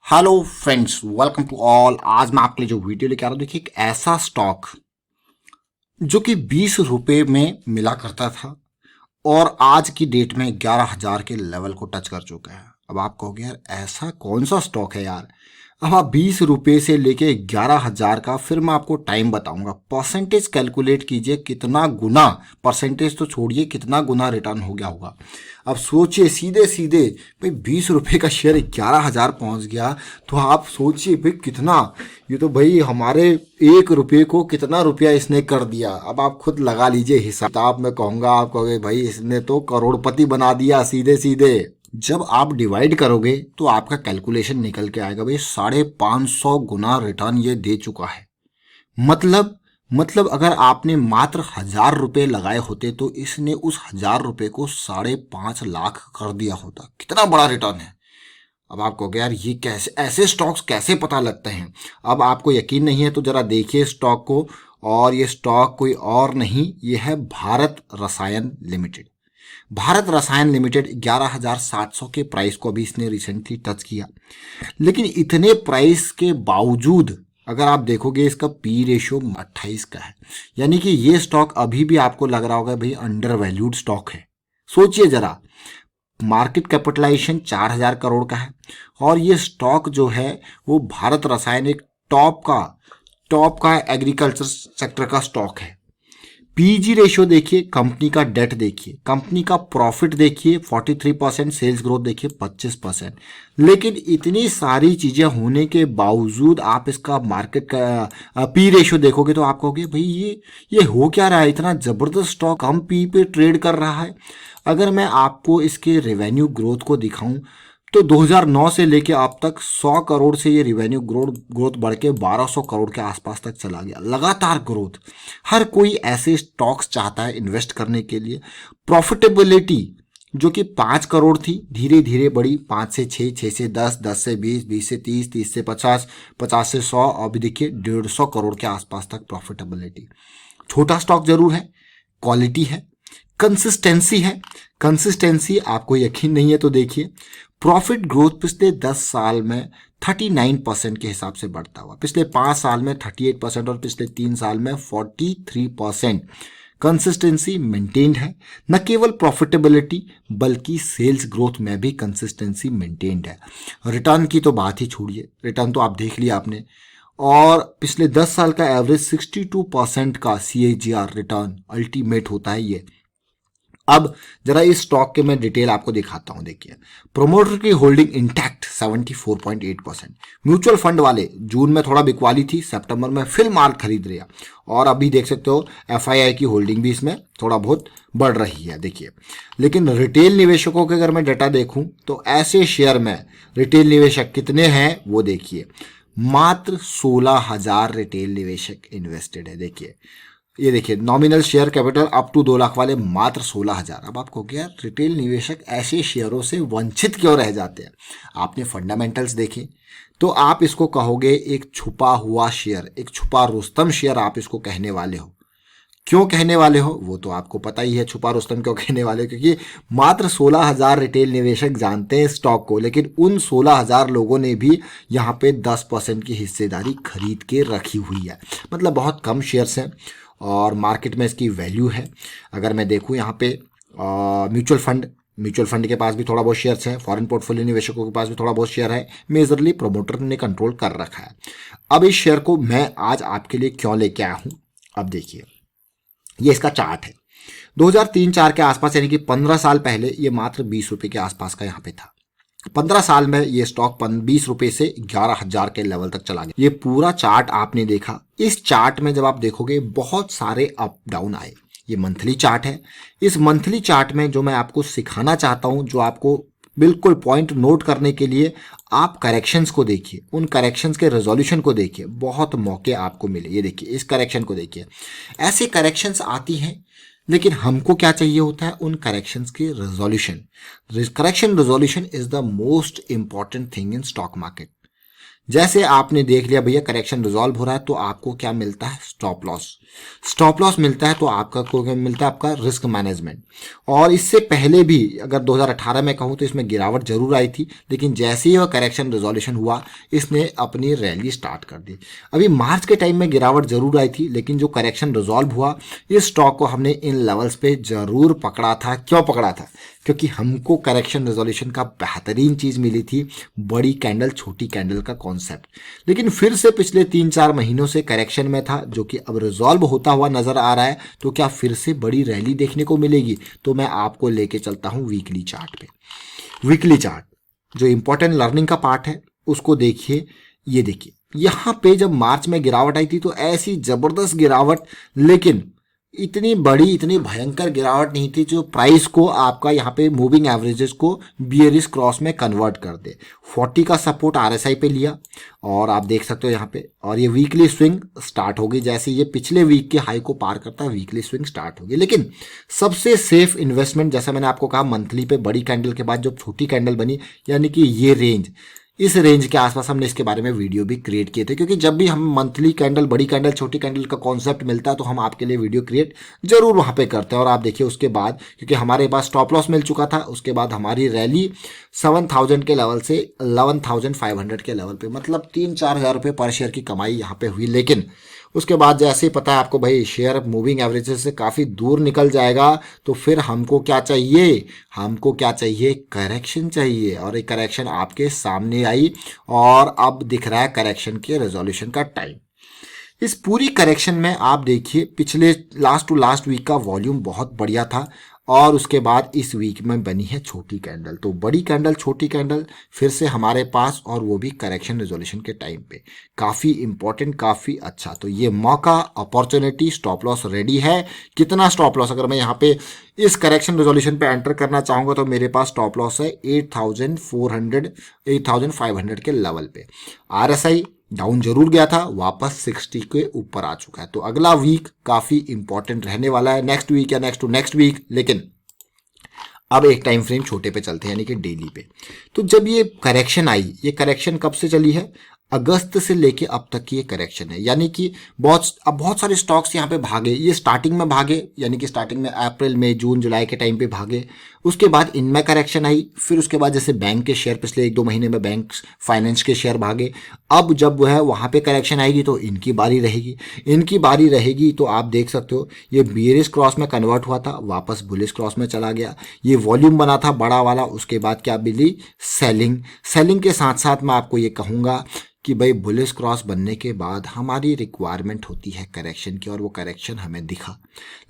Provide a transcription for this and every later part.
Hello friends, welcome to all. आज मैं आपके लिए जो वीडियो लेके आ रहा हूँ, देखिए एक ऐसा स्टॉक जो कि 20 रुपए में मिला करता था और आज की डेट में 11,000 के लेवल को टच कर चुका है। अब आप कहोगे यार ऐसा कौन सा स्टॉक है यार। अब आप 20 रुपए से लेके 11,000 का, फिर मैं आपको टाइम बताऊंगा। परसेंटेज कैलकुलेट कीजिए कितना गुना, परसेंटेज तो छोड़िए, कितना गुना रिटर्न हो गया होगा। अब सोचिए सीधे सीधे, भाई 20 रुपए का शेयर 11,000 पहुंच गया, तो आप सोचिए भाई कितना, ये तो भाई हमारे 1 रुपए को कितना रुपया इसने कर दिया। अब आप खुद लगा लीजिए हिसाब। मैं कहूंगा, आप कहोगे भाई इसने तो करोड़पति बना दिया सीधे सीधे। जब आप डिवाइड करोगे तो आपका कैलकुलेशन निकल के आएगा भाई 550 गुना रिटर्न ये दे चुका है। मतलब अगर आपने मात्र 1,000 रुपए लगाए होते तो इसने उस 1,000 रुपए को 5.5 लाख कर दिया होता। कितना बड़ा रिटर्न है। अब आप कहोगे यार ये कैसे, ऐसे स्टॉक्स कैसे पता लगते हैं। अब आपको यकीन नहीं है तो जरा देखिए स्टॉक को। और ये स्टॉक कोई और नहीं, ये है भारत रसायन लिमिटेड। भारत रसायन लिमिटेड 11,700 के प्राइस को अभी इसने रिसेंटली टच किया। लेकिन इतने प्राइस के बावजूद अगर आप देखोगे इसका पी रेशियो 28 का है। यानी कि ये स्टॉक अभी भी आपको लग रहा होगा भाई अंडर वैल्यूड स्टॉक है। सोचिए जरा, मार्केट कैपिटलाइजेशन 4,000 करोड़ का है और ये स्टॉक जो है वो भारत रसायन एक टॉप का एग्रीकल्चर सेक्टर का स्टॉक है। पीजी रेशियो देखिए, कंपनी का डेट देखिए, कंपनी का प्रॉफिट देखिए 43%, सेल्स ग्रोथ देखिए 25%। लेकिन इतनी सारी चीजें होने के बावजूद आप इसका मार्केट का पी रेशियो देखोगे तो आप कहोगे भाई ये हो क्या रहा है, इतना जबरदस्त स्टॉक कम पी पे ट्रेड कर रहा है। अगर मैं आपको इसके रेवेन्यू ग्रोथ को दिखाऊं तो 2009 से लेके अब तक 100 करोड़ से ये रिवेन्यू ग्रोथ बढ़ के 1,200 करोड़ के आसपास तक चला गया। लगातार ग्रोथ। हर कोई ऐसे स्टॉक्स चाहता है इन्वेस्ट करने के लिए। प्रॉफिटेबिलिटी जो कि 5 करोड़ थी धीरे धीरे बढ़ी 5 से 6, 6 से 10, 10 से 20, 20 से 30, 30 से 50, 50 से 100, अभी देखिए 150 करोड़ के आसपास तक प्रॉफिटेबिलिटी। छोटा स्टॉक जरूर है, क्वालिटी है, कंसिस्टेंसी है। कंसिस्टेंसी आपको यकीन नहीं है तो देखिए, प्रॉफिट ग्रोथ पिछले 10 साल में 39% के हिसाब से बढ़ता हुआ, पिछले 5 साल में 38% और पिछले 3 साल में 43%। कंसिस्टेंसी मेंटेन्ड है। न केवल प्रॉफिटेबिलिटी बल्कि सेल्स ग्रोथ में भी कंसिस्टेंसी मेंटेन्ड है। रिटर्न की तो बात ही छोड़िए, रिटर्न तो आप देख लिया आपने। और पिछले 10 साल का एवरेज 62% का CAGR रिटर्न अल्टीमेट होता है ये। अब जरा इस स्टॉक के मैं डिटेल आपको दिखाता हूं। देखिए, प्रोमोटर की होल्डिंग इंटैक्ट 74.8%। म्यूचुअल फंड वाले जून में थोड़ा बिकवाली थी, सितंबर में फिर माल खरीद रहा और अभी देख सकते हो FII की होल्डिंग भी इसमें थोड़ा बहुत बढ़ रही है। देखिए, लेकिन रिटेल निवेशकों के अगर मैं डाटा देखूं तो ऐसे शेयर में रिटेल निवेशक कितने हैं वो देखिए, मात्र 16,000 रिटेल निवेशक इन्वेस्टेड है। देखिए, ये देखिए nominal share capital up to 2 lakh वाले मात्र 16,000। अब आपको क्या, रिटेल निवेशक ऐसे शेयरों से वंचित क्यों रह जाते हैं। आपने फंडामेंटल्स देखे तो आप इसको कहोगे एक छुपा हुआ शेयर, एक छुपा रुस्तम शेयर आप इसको कहने वाले हो। क्यों कहने वाले हो वो तो आपको पता ही है, छुपा रुस्तम क्यों कहने वाले हो, क्योंकि मात्र 16,000 रिटेल निवेशक जानते हैं स्टॉक को, लेकिन उन 16,000 लोगों ने भी यहाँ पे 10% की हिस्सेदारी खरीद के रखी हुई है। मतलब बहुत कम शेयर्स हैं और मार्केट में इसकी वैल्यू है। अगर मैं देखूँ यहाँ पे म्यूचुअल फंड के पास भी थोड़ा बहुत शेयर्स है, फॉरेन पोर्टफोलियो निवेशकों के पास भी थोड़ा बहुत शेयर है, मेजरली प्रमोटर ने कंट्रोल कर रखा है। अब इस शेयर को मैं आज आपके लिए क्यों लेके आया हूँ, अब देखिए ये इसका चार्ट है। 2003-4 के आसपास, यानी कि 15 साल पहले ये मात्र 20 रुपए के आसपास का यहाँ पे था। 15 साल में ये स्टॉक 20 रुपए से 11,000 के लेवल तक चला गया। ये पूरा चार्ट आपने देखा। इस चार्ट में जब आप देखोगे बहुत सारे अप डाउन आए। ये मंथली चार्ट है। इस मंथली चार्ट में जो मैं आपको सिखाना चाहता हूं, जो आपको बिल्कुल पॉइंट नोट करने के लिए, आप करेक्शंस को देखिए, उन करेक्शंस के रेजोल्यूशन को देखिए, बहुत मौके आपको मिले। ये देखिए इस करेक्शन को देखिए, ऐसे करेक्शंस आती हैं, लेकिन हमको क्या चाहिए होता है, उन करेक्शंस की resolution. Correction resolution is the most important thing in stock market. जैसे आपने देख लिया भैया करेक्शन रिजॉल्व हो रहा है, तो आपको क्या मिलता है, स्टॉप लॉस। स्टॉप लॉस मिलता है तो आपका को क्या मिलता है, आपका रिस्क मैनेजमेंट। और इससे पहले भी अगर 2018 में कहूँ तो इसमें गिरावट जरूर आई थी, लेकिन जैसे ही वह करेक्शन रिजोल्यूशन हुआ इसने अपनी रैली स्टार्ट कर दी। अभी मार्च के टाइम में गिरावट जरूर आई थी, लेकिन जो करेक्शन रिजॉल्व हुआ इस स्टॉक को हमने इन लेवल्स पे जरूर पकड़ा था। क्यों पकड़ा था, क्योंकि हमको करेक्शन रेजोल्यूशन का बेहतरीन चीज मिली थी, बड़ी कैंडल छोटी कैंडल का कॉन्सेप्ट। लेकिन फिर से पिछले 3-4 महीनों से करेक्शन में था, जो कि अब रिजॉल्व होता हुआ नजर आ रहा है। तो क्या फिर से बड़ी रैली देखने को मिलेगी? तो मैं आपको लेके चलता हूं वीकली चार्ट पे। वीकली चार्ट जो इंपॉर्टेंट लर्निंग का पार्ट है उसको देखिए। ये देखिए यहां पे जब मार्च में गिरावट आई थी तो ऐसी जबरदस्त गिरावट, लेकिन इतनी बड़ी इतनी भयंकर गिरावट नहीं थी जो प्राइस को आपका यहाँ पे मूविंग एवरेजेस को बियरिश क्रॉस में कन्वर्ट कर दे। 40 का सपोर्ट आरएसआई पे लिया और आप देख सकते हो यहाँ पे, और ये वीकली स्विंग स्टार्ट हो गई। जैसे ये पिछले वीक के हाई को पार करता है वीकली स्विंग स्टार्ट हो गई। लेकिन सबसे सेफ इन्वेस्टमेंट, जैसा मैंने आपको कहा, मंथली पे बड़ी कैंडल के बाद जो छोटी कैंडल बनी, यानी कि ये रेंज, इस रेंज के आसपास हमने इसके बारे में वीडियो भी क्रिएट किए थे, क्योंकि जब भी हम मंथली कैंडल, बड़ी कैंडल, छोटी कैंडल का कॉन्सेप्ट मिलता है तो हम आपके लिए वीडियो क्रिएट जरूर वहां पे करते हैं। और आप देखिए उसके बाद, क्योंकि हमारे पास स्टॉप लॉस मिल चुका था, उसके बाद हमारी रैली 7000 के लेवल से 11500 के लेवल पे, मतलब 3-4 हज़ार रुपये पर शेयर की कमाई यहाँ पे हुई। लेकिन उसके बाद जैसे ही पता है आपको भाई शेयर मूविंग एवरेजेस से काफ़ी दूर निकल जाएगा, तो फिर हमको क्या चाहिए, हमको क्या चाहिए, करेक्शन चाहिए। और एक करेक्शन आपके सामने आई और अब दिख रहा है करेक्शन के रेजोल्यूशन का टाइम। इस पूरी करेक्शन में आप देखिए पिछले लास्ट टू लास्ट वीक का वॉल्यूम बहुत बढ़िया था, और उसके बाद इस वीक में बनी है छोटी कैंडल। तो बड़ी कैंडल छोटी कैंडल फिर से हमारे पास, और वो भी करेक्शन रेजोल्यूशन के टाइम पे, काफ़ी इंपॉर्टेंट, काफ़ी अच्छा। तो ये मौका, अपॉर्चुनिटी, स्टॉप लॉस रेडी है। कितना स्टॉप लॉस, अगर मैं यहाँ पे इस करेक्शन रेजोल्यूशन पे एंटर करना चाहूँगा तो मेरे पास स्टॉप लॉस है 8400 8500 के लेवल पे। आरएसआई डाउन जरूर गया था, वापस 60 के ऊपर आ चुका है। तो अगला वीक काफी इंपॉर्टेंट रहने वाला है, नेक्स्ट वीक या नेक्स्ट टू नेक्स्ट वीक। लेकिन अब एक टाइम फ्रेम छोटे पे चलते हैं, यानी कि डेली पे। तो जब ये करेक्शन आई, ये करेक्शन कब से चली है, अगस्त से लेके अब तक की ये करेक्शन है। यानी कि बहुत सारे स्टॉक्स यहाँ पे भागे। ये स्टार्टिंग में भागे, यानी कि स्टार्टिंग में अप्रैल मई जून जुलाई के टाइम पे भागे। उसके बाद इनमें करेक्शन आई, फिर उसके बाद जैसे बैंक के शेयर पिछले 1-2 महीने में बैंक फाइनेंस के शेयर भागे। अब जब वो है वहाँ पे करेक्शन आएगी तो इनकी बारी रहेगी। इनकी बारी रहेगी तो आप देख सकते हो ये बियरिश क्रॉस में कन्वर्ट हुआ था, वापस बुलिश क्रॉस में चला गया। ये वॉल्यूम बना था बड़ा वाला, उसके बाद क्या मिली, सेलिंग। सेलिंग के साथ साथ मैं आपको ये कहूँगा कि भाई बुलिश क्रॉस बनने के बाद हमारी रिक्वायरमेंट होती है करेक्शन की, और वो करेक्शन हमें दिखा।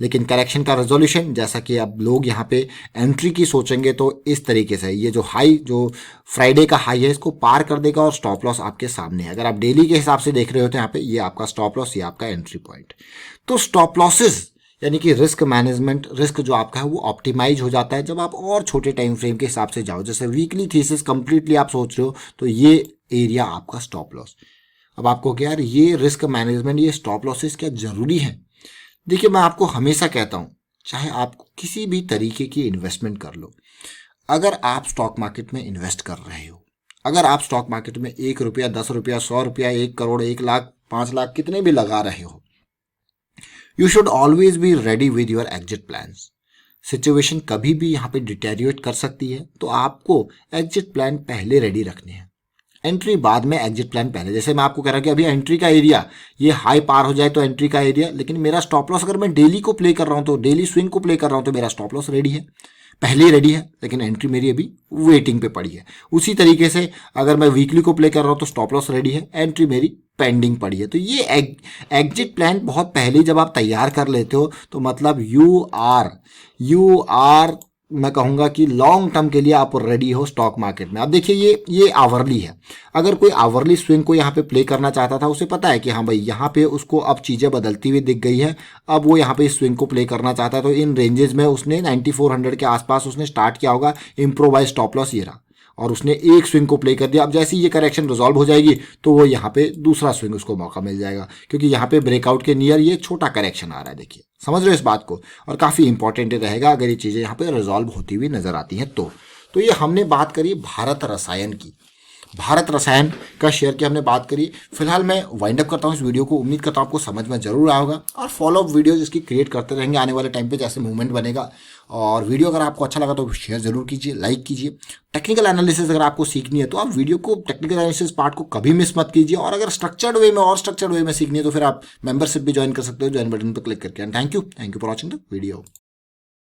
लेकिन करेक्शन का रेजोल्यूशन, जैसा कि अब लोग यहाँ पे एंट्री की सोचेंगे तो इस तरीके से, ये जो हाई, जो फ्राइडे का हाई है, इसको पार कर देगा और स्टॉप लॉस आपके सामने है। अगर आप डेली के हिसाब से देख रहे हो तो यहाँ पे ये आपका स्टॉप लॉस, ये आपका एंट्री पॉइंट। तो स्टॉप लॉसेस यानी कि रिस्क मैनेजमेंट, रिस्क जो आपका है वो ऑप्टिमाइज हो जाता है जब आप और छोटे टाइम फ्रेम के हिसाब से जाओ। जैसे वीकली थीसिस कंप्लीटली आप सोच रहे हो तो ये एरिया आपका स्टॉप लॉस। अब आपको क्या यार, ये रिस्क मैनेजमेंट, ये स्टॉप लॉसेस क्या जरूरी है? देखिए मैं आपको हमेशा कहता हूं, चाहे आप किसी भी तरीके की इन्वेस्टमेंट कर लो, अगर आप स्टॉक मार्केट में इन्वेस्ट कर रहे हो, अगर आप स्टॉक मार्केट में 1 रुपया, 10 रुपया, 100 रुपया, 1 करोड़, 1 लाख, 5 लाख, कितने भी लगा रहे हो, you should always be ready with your exit plans. Situation कभी भी यहाँ पे डिटेरियोरेट कर सकती है, तो आपको एग्जिट प्लान पहले रेडी रखने हैं, एंट्री बाद में, एग्जिट प्लान पहले। जैसे मैं आपको कह रहा हूं कि अभी एंट्री का एरिया, ये हाई पार हो जाए तो एंट्री का एरिया, लेकिन मेरा स्टॉप लॉस, अगर मैं डेली को प्ले कर रहा हूं तो डेली स्विंग को प्ले कर रहा हूं तो मेरा स्टॉप लॉस रेडी है, पहले ही रेडी है, लेकिन एंट्री मेरी अभी वेटिंग पे पड़ी है। उसी तरीके से अगर मैं वीकली को प्ले कर रहा हूं तो स्टॉप लॉस रेडी है, एंट्री मेरी पेंडिंग पड़ी है। तो ये एग्जिट प्लान बहुत पहले जब आप तैयार कर लेते हो तो मतलब यू आर मैं कहूंगा कि लॉन्ग टर्म के लिए आप रेडी हो स्टॉक मार्केट में। अब देखिए ये आवरली है, अगर कोई आवरली स्विंग को यहाँ पे प्ले करना चाहता था, उसे पता है कि हाँ भाई यहाँ पे उसको अब चीज़ें बदलती हुई दिख गई है, अब वो यहाँ पे इस स्विंग को प्ले करना चाहता है, तो इन रेंजेस में उसने 9400 के आसपास उसने स्टार्ट किया होगा, इम्प्रोवाइज स्टॉप लॉस ये रहा, और उसने एक स्विंग को प्ले कर दिया। अब जैसे ही ये करेक्शन रिजॉल्व हो जाएगी तो वो यहाँ पे दूसरा स्विंग उसको मौका मिल जाएगा, क्योंकि यहाँ पे ब्रेकआउट के नियर ये छोटा करेक्शन आ रहा है। देखिए समझ रहे हो इस बात को, और काफ़ी इंपॉर्टेंट रहेगा अगर ये चीज़ें यहाँ पे रिजॉल्व होती हुई नजर आती हैं तो ये हमने बात करी भारत रसायन की। भारत रसायन का शेयर की हमने बात करी। फिलहाल मैं वाइंड अप करता हूँ इस वीडियो को। उम्मीद करता हूँ आपको समझ में जरूर आया होगा और फॉलो अप वीडियोज इसकी क्रिएट करते रहेंगे आने वाले टाइम पे जैसे मूवमेंट बनेगा। और वीडियो अगर आपको अच्छा लगा तो शेयर जरूर कीजिए, लाइक कीजिए। टेक्निकल एनालिसिस अगर आपको सीखनी है तो आप वीडियो को टेक्निकल एनालिसिस पार्ट को कभी मिस मत कीजिए। और अगर स्ट्रक्चर्ड वे में और स्ट्रक्चर्ड वे में सीखनी है तो फिर आप मेंबरशिप भी ज्वाइन कर सकते हो, ज्वाइन बटन पर क्लिक करके। Thank you for watching the video.